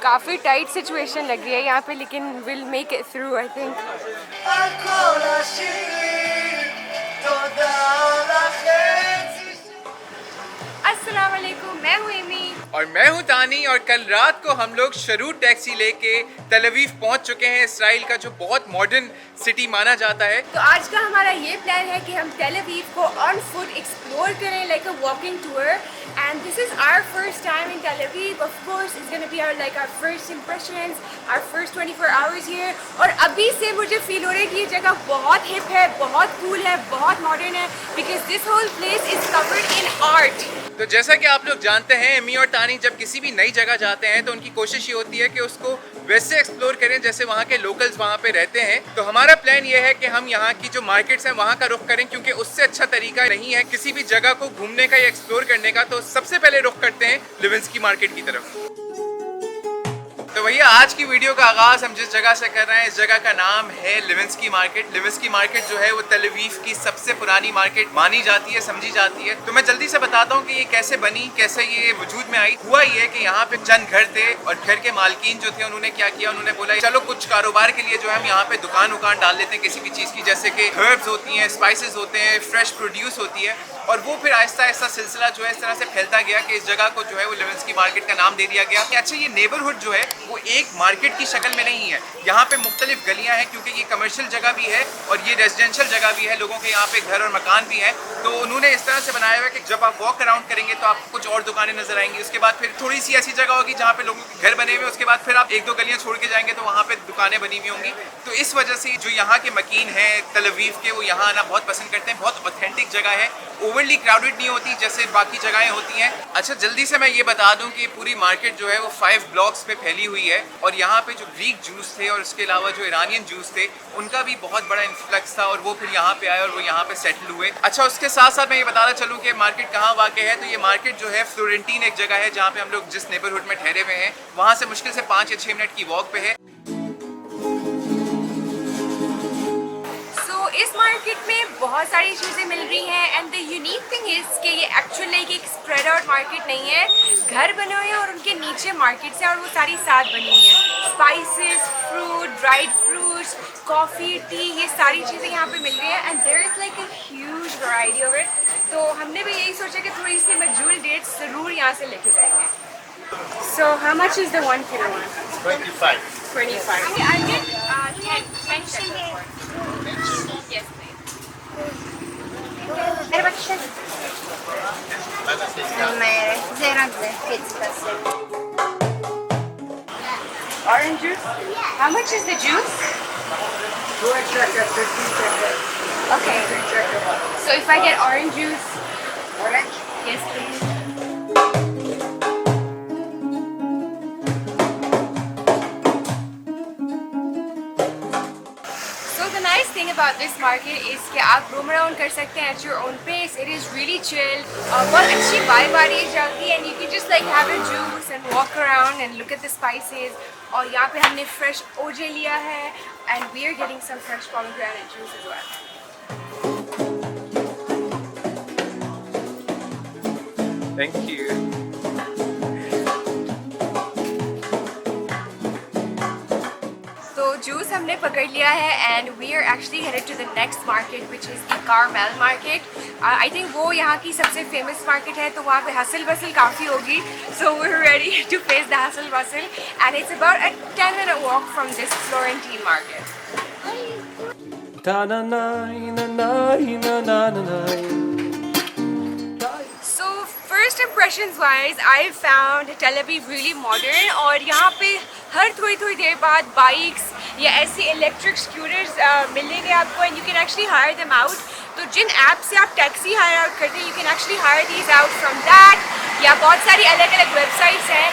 काफ़ी tight situation लग रही है यहाँ पे, लेकिन will make it through I think. अस्सलाम वालेकुम, मैं हूँ इमी और मैं हूँ तानी। और कल रात को हम लोग शरूर टैक्सी लेके तेल अवीव पहुँच चुके हैं, इसराइल का जो बहुत मॉडर्न सिटी माना जाता है। तो आज का हमारा ये प्लान है कि हम तेल अवीव को ऑन फुट एक्सप्लोर करें, like a walking tour. And this is our first time in Tel Aviv. Of course it's gonna be our first impressions, our first 24 hours here. और अभी से मुझे feel हो रहा है कि ये जगह बहुत हिप है, बहुत कूल है, बहुत मॉडर्न है, because this whole place is covered in art. तो जैसा कि आप लोग जानते हैं, इमी और तानी जब किसी भी नई जगह जाते हैं तो उनकी कोशिश ये होती है कि उसको वैसे एक्सप्लोर करें जैसे वहाँ के लोकल्स वहाँ पे रहते हैं। तो हमारा प्लान ये है कि हम यहाँ की जो मार्केट्स हैं वहाँ का रुख करें, क्योंकि उससे अच्छा तरीका नहीं है किसी भी जगह को घूमने का या एक्सप्लोर करने का। तो सबसे पहले रुख करते हैं लेविंस्की मार्केट की तरफ। तो भैया आज की वीडियो का आगाज हम जिस जगह से कर रहे हैं, इस जगह का नाम है लेविंस्की मार्केट। लेविंस्की मार्केट जो है वो तेल अवीव की सबसे पुरानी मार्केट मानी जाती है, समझी जाती है। तो मैं जल्दी से बताता हूँ कि ये कैसे बनी, कैसे ये वजूद में आई। हुआ ये कि यहाँ पे चंद घर थे और घर के मालकीन जो थे उन्होंने क्या किया, उन्होंने बोला चलो कुछ कारोबार के लिए जो है हम यहाँ पे दुकान उकान डाल देते हैं किसी भी चीज़ की, जैसे कि हर्ब्स होती हैं, स्पाइसेस होते हैं, फ्रेश प्रोड्यूस होती है। और वो फिर आहिस्ता आहिस्ता सिलसिला जो है इस तरह से फैलता गया कि इस जगह को जो है वो लेविंस्की मार्केट का नाम दे दिया गया। अच्छा, ये नेबरहुड जो है वो एक मार्केट की शक्ल में नहीं है, यहाँ पे मुख्तलिफ गलियाँ हैं, क्योंकि ये कमर्शियल जगह भी है और ये रेजिडेंशियल जगह भी है, लोगों के यहाँ पे घर और मकान भी हैं। तो उन्होंने इस तरह से बनाया हुआ है कि जब आप वॉक अराउंड करेंगे तो आपको कुछ और दुकानें नजर आएंगी, उसके बाद फिर थोड़ी सी ऐसी जगह होगी जहाँ पे लोगों के घर बने हुए, उसके बाद फिर आप एक दो गलियाँ छोड़ के जाएंगे तो वहाँ पे दुकानें बनी हुई होंगी। तो इस वजह से जो यहाँ के मकीन हैं तेल अवीव के, वो यहाँ आना बहुत पसंद करते हैं। बहुत ऑथेंटिक जगह है, ओवरली क्राउडेड नहीं होती जैसे बाकी जगहें होती हैं। अच्छा, जल्दी से मैं ये बता दूं कि पूरी मार्केट जो है वो 5 ब्लॉक्स पे फैली हुई है और यहाँ पे जो ग्रीक जूस थे और उसके अलावा जो ईरानियन जूस थे उनका भी बहुत बड़ा इन्फ्लक्स था और वो फिर यहाँ पे आए और वो यहाँ पे सेटल हुए। अच्छा, उसके साथ साथ मैं ये बताना चलूँ कि मार्केट कहाँ वाक़ है। तो ये मार्केट जो है फ्लोरेंटीन एक जगह है जहाँ पे हम लोग जिस नेबरहुड में ठहरे हुए हैं वहाँ से मुश्किल से 5 या 6 मिनट की वॉक पे है। इस मार्केट में बहुत सारी चीज़ें मिल रही हैं and the unique thing is कि ये एक्चुअली एक स्प्रेड आउट मार्केट नहीं है। घर बने हुए हैं और उनके नीचे मार्केट्स हैं और वो सारी साथ बनी हुई हैं। Spices, fruit, dried fruits, coffee, tea, ये सारी चीज़ें यहाँ पे मिल रही हैं and there is like a huge variety of it. तो हमने भी यही सोचा कि थोड़ी सी मजबूल डेट्स ज़रूर यहाँ से लेके जाएंगे। So how much is the 1 kilo one? 25. 25. Okay, I'll get 10 mention Yes, please. Orange juice? How much is the juice? 2 checker, 15 checker. Okay. So if I get orange juice? Orange? Yes, please. Thing about this market is कि आप roam around कर सकते हैं at your own pace. It is really chill. बहुत अच्छी vibe आ रही है जल्दी and you can just like have a juice and walk around and look at the spices. और यहाँ पे हमने fresh OJ लिया है and we are getting some fresh pomegranate juice as well. Thank you. Juice हमने पकड़ लिया है and we are actually headed to the next market which is the Carmel market. I think वो यहाँ की सबसे फेमस मार्केट है, तो वहाँ पे हसल बसल काफ़ी होगी। So we are ready to face the hustle bustle and it's about a 10-minute walk from this Florentine market. So first impressions wise, I found Tel Aviv really modern और यहाँ पे हर थोड़ी थोड़ी देर बाद bikes या ऐसे इलेक्ट्रिक स्कूटर्स मिलेंगे आपको and you can actually hire them out. तो जिन ऐप से आप टैक्सी हायर आउट करते हैं, you can actually hire these out from that, या बहुत सारी अलग अलग वेबसाइट्स हैं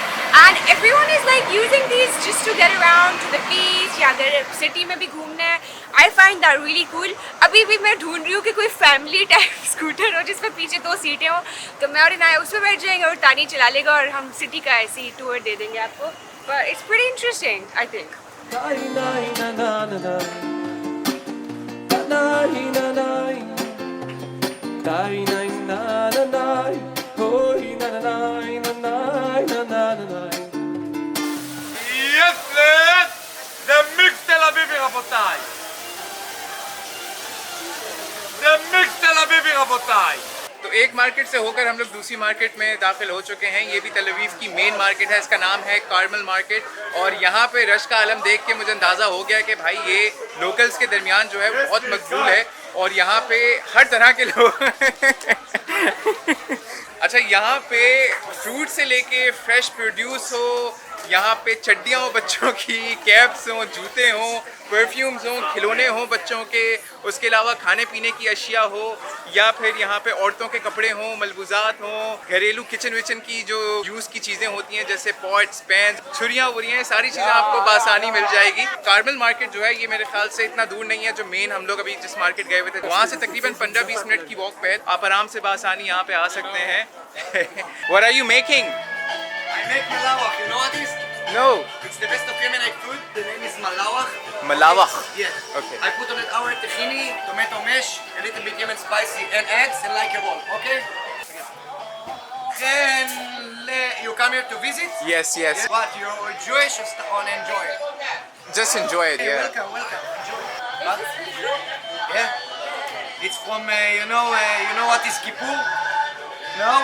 and everyone is like using these just to get around to the beach या अगर सिटी में भी घूमना है। I find that really cool. अभी भी मैं ढूंढ रही हूँ कि कोई फैमिली टाइप स्कूटर हो जिसमें पीछे 2 सीटें हो, तो मैं और इनाया उसमें बैठ जाएंगे और तानी चला लेगा और हम सिटी का ऐसे ही टूर दे देंगे आपको। But it's pretty interesting I think. רבותיי. तो एक मार्केट से होकर हम लोग दूसरी मार्केट में दाखिल हो चुके हैं। ये भी तल अवीव की मेन मार्केट है, इसका नाम है कार्मल मार्केट। और यहाँ पे रश का आलम देख के मुझे अंदाज़ा हो गया कि भाई ये लोकल्स के दरमियान जो है बहुत मकबूल है और यहाँ पे हर तरह के लोग अच्छा, यहाँ पे फ्रूट से लेके फ्रेश प्रोड्यूस हो, यहाँ पे चड्डियाँ हो बच्चों की, कैप्स हों, जूते हों, परफ्यूम्स हों, खिलौने हों बच्चों के, उसके अलावा खाने पीने की अशिया हो, या फिर यहाँ पे औरतों के कपड़े हों, मलबूजात हों, घरेलू किचन विचन की जो यूज़ की चीज़ें होती हैं जैसे पॉट्स, पैन, छुरियाँ वुरियाँ, सारी चीज़ें आपको बासानी मिल जाएगी। कार्मल मार्केट जो है ये मेरे ख्याल से इतना दूर नहीं है जो मेन हम लोग अभी जिस मार्केट गए हुए थे वहाँ से तकरीबन 15-20 मिनट की वॉक पे आप आराम से बासानी यहाँ पे आ सकते हैं। What are you making? I make malawach. You know what is? No. It's the best of Yemenite food. The name is malawach. Malawach. Yes. Okay. I put on it our tahini, tomato mash, a little bit Yemen spicy, and eggs, and like a roll. Okay? Then you come here to visit? Yes, yes. What? You're Jewish or want to enjoy it? Just enjoy it, Hey, yeah. welcome, welcome. Enjoy. Huh? Yeah. It's from you know what is Kippur? No?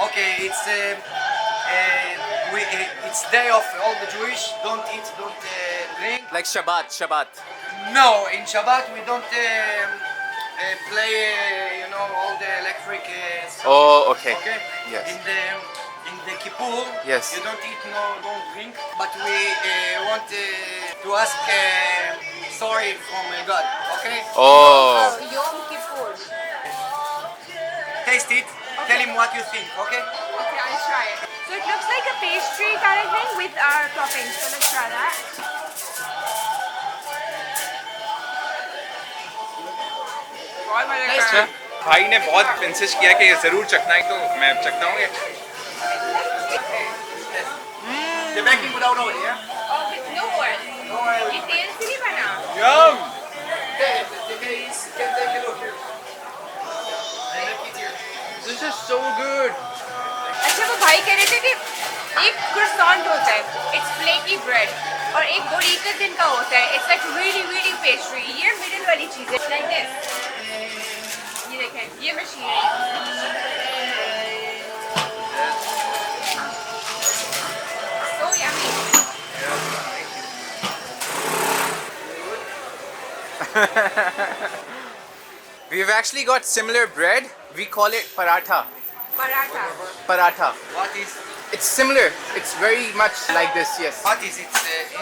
Okay, it's day of all the Jewish. Don't eat, don't drink. Like Shabbat. No, in Shabbat we don't play, all the electric stuff. Oh, okay. Okay. Yes. In the Kippur, Yes. you don't eat, don't drink. But we want to ask sorry from God. Okay. Oh. Yom Kippur. Taste it. Tell him what you think. Okay. Okay, I'll try it. So it looks like a pastry kind of thing with toppings. So let's try that. बहुत मजा Taste का है। it. भाई ने बहुत insist किया कि ये ज़रूर चखना है तो मैं चखता हूँ ये। The baking without oil, yeah? Oh, with no oil. No oil. ये तेल से नहीं बना। Yum! The guys can take a look here. I make it here. This is so good. अच्छा, वो भाई कह रहे थे कि एक croissant होता है, it's flaky bread, और एक बोरीका दिन का होता है, it's like really pastry. ये middle वाली चीज़ है, like this. ये देखें, ये मशीन है। So yummy. We've actually got similar bread. We call it paratha. Paratha. Paratha. What is? It's similar. It's very much like this, yes. What is it?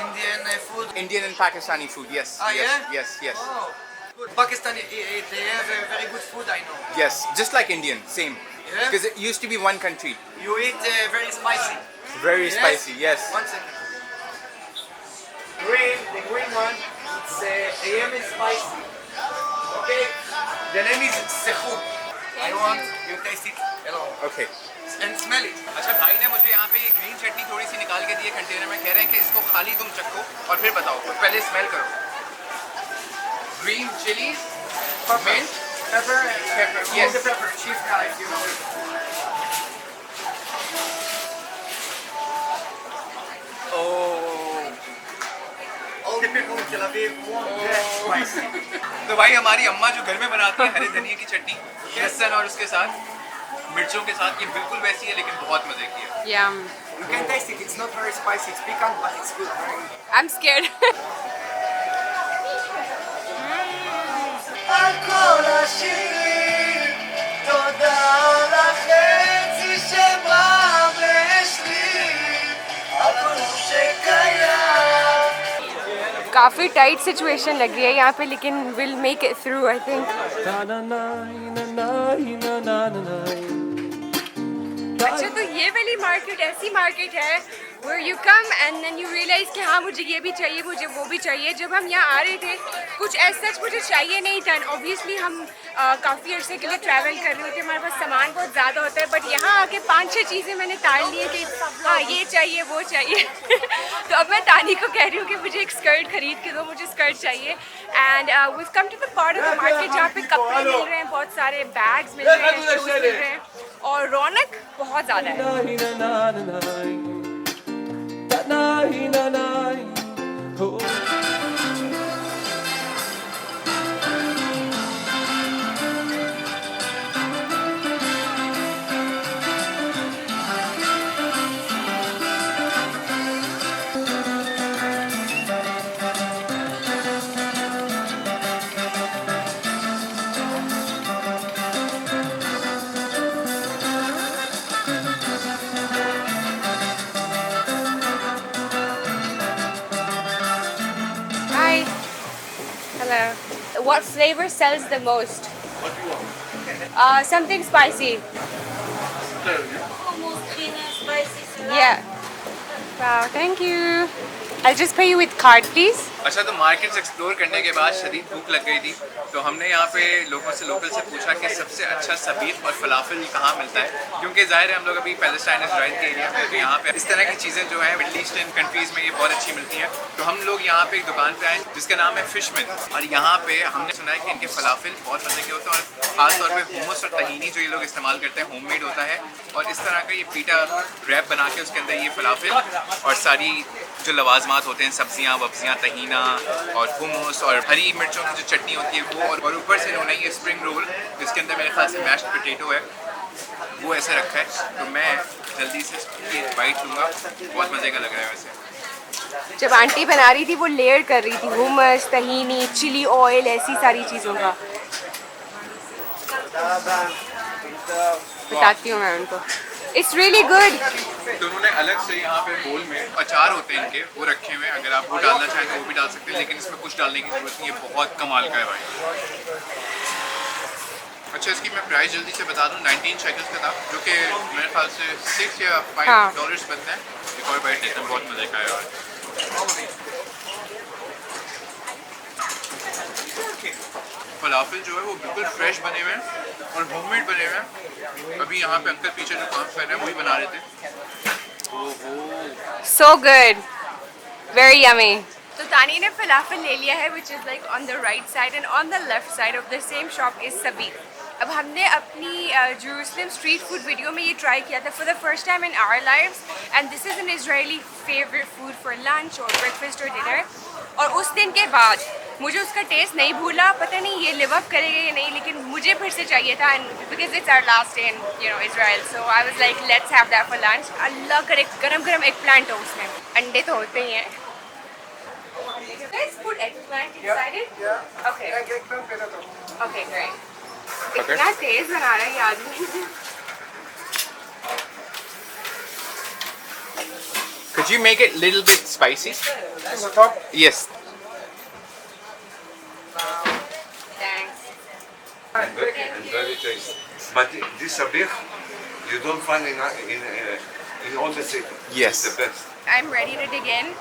Indian food? Indian and Pakistani food, yes. Ah, yes, yeah? Yes. Oh, good. Pakistani, they have a very good food, I know. Yes, just like Indian, same. Yeah? Because it used to be one country. You eat very spicy. Very Yes? spicy, yes. 1 second. The green one, it's Yemen spicy. Okay? The name is Sekhut. I want you taste it alone. Okay. And smell it. अच्छा, भाई ने मुझे यहाँ पे ये green चटनी थोड़ी सी निकाल के दी है कंटेनर में, कह रहे हैं कि इसको खाली तुम चखो और फिर बताओ, तो पहले स्मेल करो। Green chili, mint, Pepper. Pepper, Yes. yes. The pepper. Chief guy, you know it. Oh. All the people in Tel Aviv want that spicy. तो भाई हमारी अम्मा जो घर में बनाती है हरे धनिया की चटनी, लहसुन और उसके साथ मिर्चों के साथ, ये बिल्कुल वैसी है लेकिन बहुत मजे की है। Yum. You can taste it. It's not very spicy. It's piquant, but it's good. I'm scared. काफ़ी टाइट सिचुएशन लग रही है यहाँ पे, लेकिन will make it through I think. अच्छा, तो ये वाली मार्केट ऐसी मार्केट है where you come and then you realize कि हाँ मुझे ये भी चाहिए, मुझे वो भी चाहिए। जब हम यहाँ आ रहे थे कुछ ऐसा मुझे चाहिए नहीं था। ऑब्वियसली हम काफ़ी अर्से के लिए ट्रैवल कर रहे होते, हमारे पास सामान बहुत ज़्यादा होता है, बट यहाँ आके 5-6 चीज़ें मैंने ताड़ ली है कि हाँ ये चाहिए वो चाहिए। तो अब मैं तानी को कह रही हूँ कि मुझे एक स्कर्ट खरीद के दो, मुझे स्कर्ट चाहिए। And we come to the part of the market जहाँ पे कपड़े मिल रहे हैं, बहुत सारे बैग्स मिल रहे हैं, शूज़ मिल रहे हैं और रौनक बहुत ज़्यादा है। what flavor sells the most? What do you want? Something spicy. Yeah. Wow, thank you. I'll just pay you with card, please. अच्छा, तो मार्केट्स एक्सप्लोर करने के बाद शदीद भूख लग गई थी, तो हमने यहाँ पे लोगों से लोकल से पूछा कि सबसे अच्छा सबीख और फलाफल कहाँ मिलता है, क्योंकि जाहिर है हम लोग अभी पैलेस्टाइन इजराइल के एरिया में, तो यहाँ पे इस तरह की चीज़ें जो हैं मिडल ईस्टर्न कंट्रीज़ में ये बहुत अच्छी मिलती हैं। तो हम लोग यहाँ पे एक दुकान पे आए जिसका नाम है फिशमैन, और यहाँ पे हमने सुना है कि इनके फलाफल बहुत मज़े के होते हैं, और ख़ासतौर पर हुमस और तहीनी जो ये लोग इस्तेमाल करते हैं होममेड होता है, और इस तरह का ये पीटा रैप बना के उसके अंदर ये फलाफल और सारी जो लवाजमात होते हैं, सब्जियाँ वब्जियाँ, तहीना और हुमस और हरी मिर्चों की जो चटनी होती है वो, और ऊपर से इन्होंने ये स्प्रिंग रोल जिसके अंदर मेरे ख्याल से मैश्ड पोटैटो है वो ऐसे रखा है। तो मैं जल्दी से ये बाइट लूँगा, बहुत मज़े का लग रहा है। वैसे जब आंटी बना रही थी वो लेयर कर रही थी हुमस, तहीनी, चिली ऑयल, ऐसी सारी चीज़ों का। बताती हूँ मैं उनको। It's really good. तो उन्होंने अलग से यहाँ पे बोल में अचार होते हैं इनके वो रखे हुए हैं, अगर आप वो डालना चाहें तो वो भी डाल सकते हैं, लेकिन इसमें कुछ डालने की जरूरत नहीं है, बहुत कमाल का है भाई। अच्छा, इसकी मैं प्राइस जल्दी से बता दूँ, 19 शेकल्स का था, जो कि मेरे ख्याल से $6 या $5 बनते हैं। एक और बाइट लेते हैं, बहुत मज़े का है। फलाफल जो है वो बिल्कुल फ्रेश बने हुए हैं और होममेड बने हुए हैं। अभी यहाँ पे अंकल पीछे जो काम कर रहे हैं वही बना रहे थे। ओहो, So good, very yummy. तो तानी ने फलाफल ले लिया है, which is like on the right side, and on the left side of the same shop is sabich. अब हमने अपनी जेरूसलम स्ट्रीट फूड वीडियो में ये ट्राई किया था for the first time in our lives, and this is an Israeli favorite food for lunch or breakfast or dinner. और उस दिन के बाद मुझे उसका टेस्ट नहीं भूला, पता नहीं ये लिव अप करेगा या नहीं, लेकिन मुझे फिर से चाहिए था, and because it's our last day in Israel, so I was like let's have that for lunch. अल्लाह करे गरम गरम एग प्लांट हो उसमें, अंडे तो होते ही हैं। Let's put eggplant inside it. Yeah. Okay. Okay, great. इतना तेज बना रहा है ये आदमी। Could you make it little bit spicy? On the top? Yes. Thanks. And very tasty. But this sabich you don't find in all the city. Yes. It's the best. I'm ready to dig in.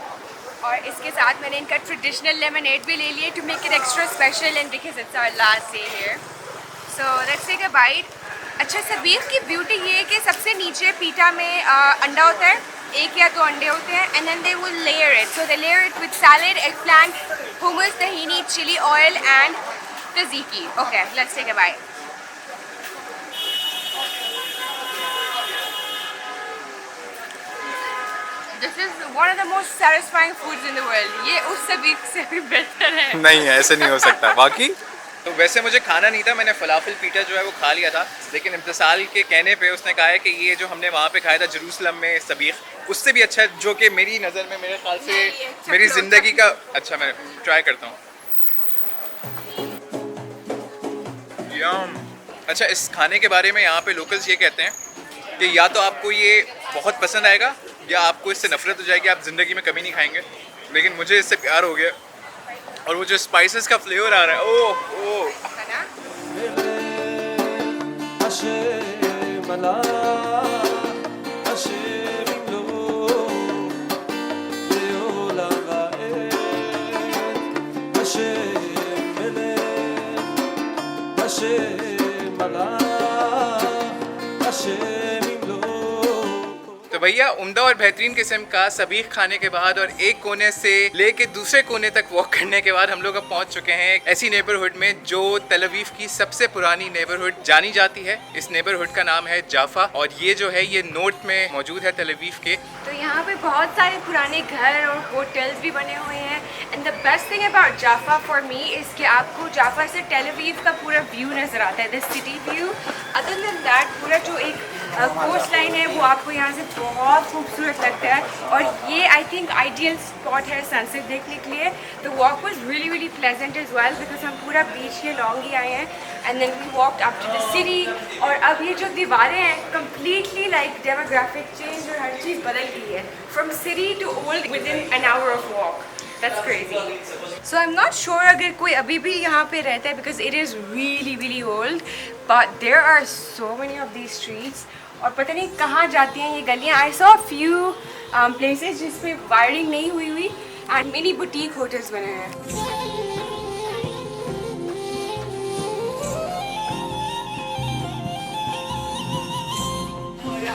और इसके साथ मैंने इनका traditional lemonade भी ले लिया to make it extra special and because it's our last day here. So let's take a bite. अच्छा, सबीख की ब्यूटी ये है कि सबसे नीचे पीठा में अंडा होता है, एक या दो अंडे होते हैं, and then they will layer it. So they layer it with salad, eggplant, hummus, tahini, chili oil and tzatziki. Okay, let's take a bite. This is one of the most satisfying foods in the world. ये उस सबीख से भी बेहतर है। नहीं है, ऐसे नहीं हो सकता बाकी। तो वैसे मुझे खाना नहीं था, मैंने फलाफल पीटा जो है वो खा लिया था, लेकिन इम्तिसाल के कहने पे उसने कहा है कि ये जो हमने वहाँ पे खाया था जेरूसलम में सबीख, उससे भी अच्छा है, जो कि मेरी नज़र में मेरे ख्याल से मेरी ज़िंदगी का अच्छा। मैं ट्राई करता हूँ। यम। अच्छा, इस खाने के बारे में यहाँ पे लोकल्स ये कहते हैं कि या तो आपको ये बहुत पसंद आएगा या आपको इससे नफरत हो जाएगी, आप ज़िंदगी में कभी नहीं खाएंगे, लेकिन मुझे इससे प्यार हो गया। और वो जो स्पाइसेस का फ्लेवर आ रहा है, ओह ओह। तो भैया उम्दा और बेहतरीन किस्म का सबीख खाने के बाद और एक कोने से लेके दूसरे कोने तक वॉक करने के बाद हम लोग अब पहुंच चुके हैं एक ऐसी नेबरहुड में जो तेल अवीव की सबसे पुरानी नेबरहुड जानी जाती है। इस नेबरहुड का नाम है जाफा, और ये जो है ये नोट में मौजूद है तेल अवीव के। तो यहाँ पे बहुत सारे पुराने घर और होटल्स भी बने हुए हैं, and the best thing about जाफा for me is कि आपको जाफा से तेल अवीव का पूरा व्यू नज़र आता है, the city view. Other than that पूरा जो एक कोस्ट लाइन है वो आपको यहाँ से बहुत खूबसूरत लगता है, और ये आई थिंक आइडियल स्पॉट है सनसेट देखने के लिए। The walk was really really pleasant as well because हम पूरा बीच के लॉन्ग ही आए हैं, and then we walked up to the city. और अब ये जो दीवारें हैं कम्प्लीटली लाइक डेमोग्राफिक चेंज और हर चीज़ बदल गई है, from city to old within an hour of walk. That's crazy. So I'm not sure अगर कोई अभी भी यहाँ पे रहता है because it is really really old, but there are so many of these streets और पता नहीं कहाँ जाती हैं ये गलियाँ. I saw a few places जिसपे वायरिंग नहीं हुई and many boutique hotels बने हैं.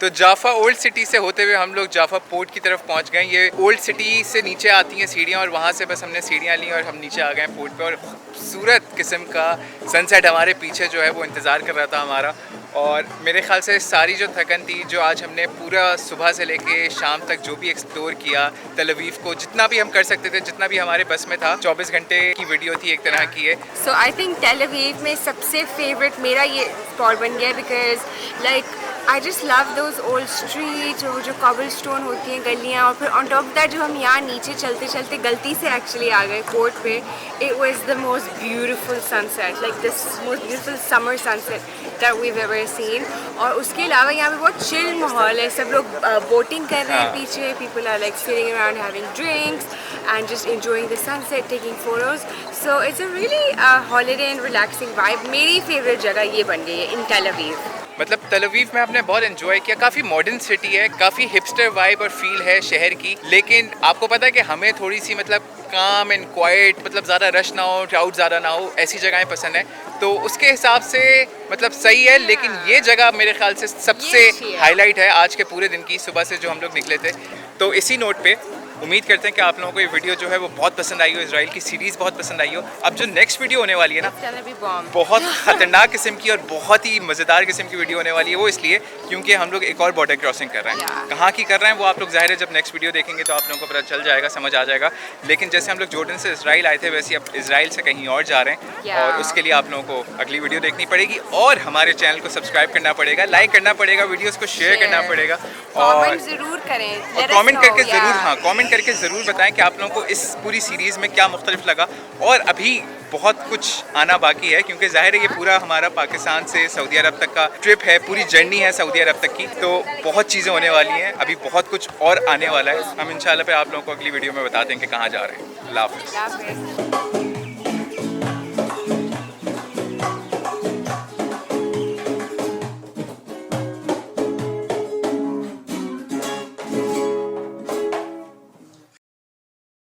तो जाफा ओल्ड सिटी से होते हुए हम लोग जाफा पोर्ट की तरफ पहुंच गए. ये ओल्ड सिटी से नीचे आती हैं सीढ़ियाँ और वहाँ से बस हमने सीढ़ियाँ ली और हम नीचे आ गए पोर्ट पे. और खूबसूरत किस्म का सनसेट हमारे पीछे जो है वो इंतज़ार कर रहा था हमारा. और मेरे ख्याल से सारी जो थकन थी, जो आज हमने पूरा सुबह से लेके शाम तक जो भी एक्सप्लोर किया तेल अवीव को, जितना भी हम कर सकते थे, जितना भी हमारे बस में था, 24 घंटे की वीडियो थी एक तरह की है. So I think Tel Aviv में सबसे फेवरेट मेरा ये स्पॉट बन गया because like I just love those old streets और जो cobblestone होती हैं गलियाँ. और फिर on top of that जो हम यहाँ नीचे चलते चलते गलती से actually आ गए कोर्ट पे. It was the most beautiful sunset, like this most beautiful summer sunset that we've ever seen. और उसके अलावा यहाँ पे बहुत chill माहौल है. सब लोग boating कर रहे हैं पीछे. People are like sitting around having drinks and just enjoying the sunset, taking photos. So it's a really holiday and relaxing vibe. मेरी favorite जगह ये बन गई है in टेल अवीव. मतलब तेल अवीव में हमने बहुत एंजॉय किया. काफ़ी मॉडर्न सिटी है, काफ़ी हिपस्टर वाइब और फील है शहर की. लेकिन आपको पता है कि हमें थोड़ी सी मतलब काम एंड क्वाइट, मतलब ज़्यादा रश ना हो, क्राउड ज़्यादा ना हो, ऐसी जगहें पसंद है. तो उसके हिसाब से मतलब सही है. लेकिन ये जगह मेरे ख्याल से सबसे हाईलाइट है आज के पूरे दिन की, सुबह से जो हम लोग निकले थे. तो इसी नोट पे उम्मीद करते हैं कि आप लोगों को ये वीडियो जो है वो बहुत पसंद आई हो, इजराइल की सीरीज़ बहुत पसंद आई हो. अब जो नेक्स्ट वीडियो होने वाली है ना, बहुत ख़तरनाक किस्म की और बहुत ही मज़ेदार किस्म की वीडियो होने वाली है. वो इसलिए क्योंकि हम लोग एक और बॉर्डर क्रॉसिंग कर रहे हैं. कहाँ की कर रहे हैं वो आप लोग ज़ाहिर है जब नेक्स्ट वीडियो देखेंगे तो आप लोगों को पता चल जाएगा, समझ आ जाएगा. लेकिन जैसे हम लोग जॉर्डन से इजराइल आए थे, वैसे अब इजराइल से कहीं और जा रहे हैं. और उसके लिए आप लोगों को अगली वीडियो देखनी पड़ेगी और हमारे चैनल को सब्सक्राइब करना पड़ेगा, लाइक करना पड़ेगा, वीडियोज़ को शेयर करना पड़ेगा और ज़रूर करें. कमेंट करके ज़रूर, हाँ कमेंट करके ज़रूर बताएं कि आप लोगों को इस पूरी सीरीज़ में क्या मुख्तलिफ लगा. और अभी बहुत कुछ आना बाकी है क्योंकि ज़ाहिर है ये पूरा हमारा पाकिस्तान से सऊदी अरब तक का ट्रिप है, पूरी जर्नी है सऊदी अरब तक की. तो बहुत चीज़ें होने वाली हैं, अभी बहुत कुछ और आने वाला है. हम इंशाल्लाह पे आप लोगों को अगली वीडियो में बताते हैं कि कहाँ जा रहे हैं. अल्लाह हाफ़िज़.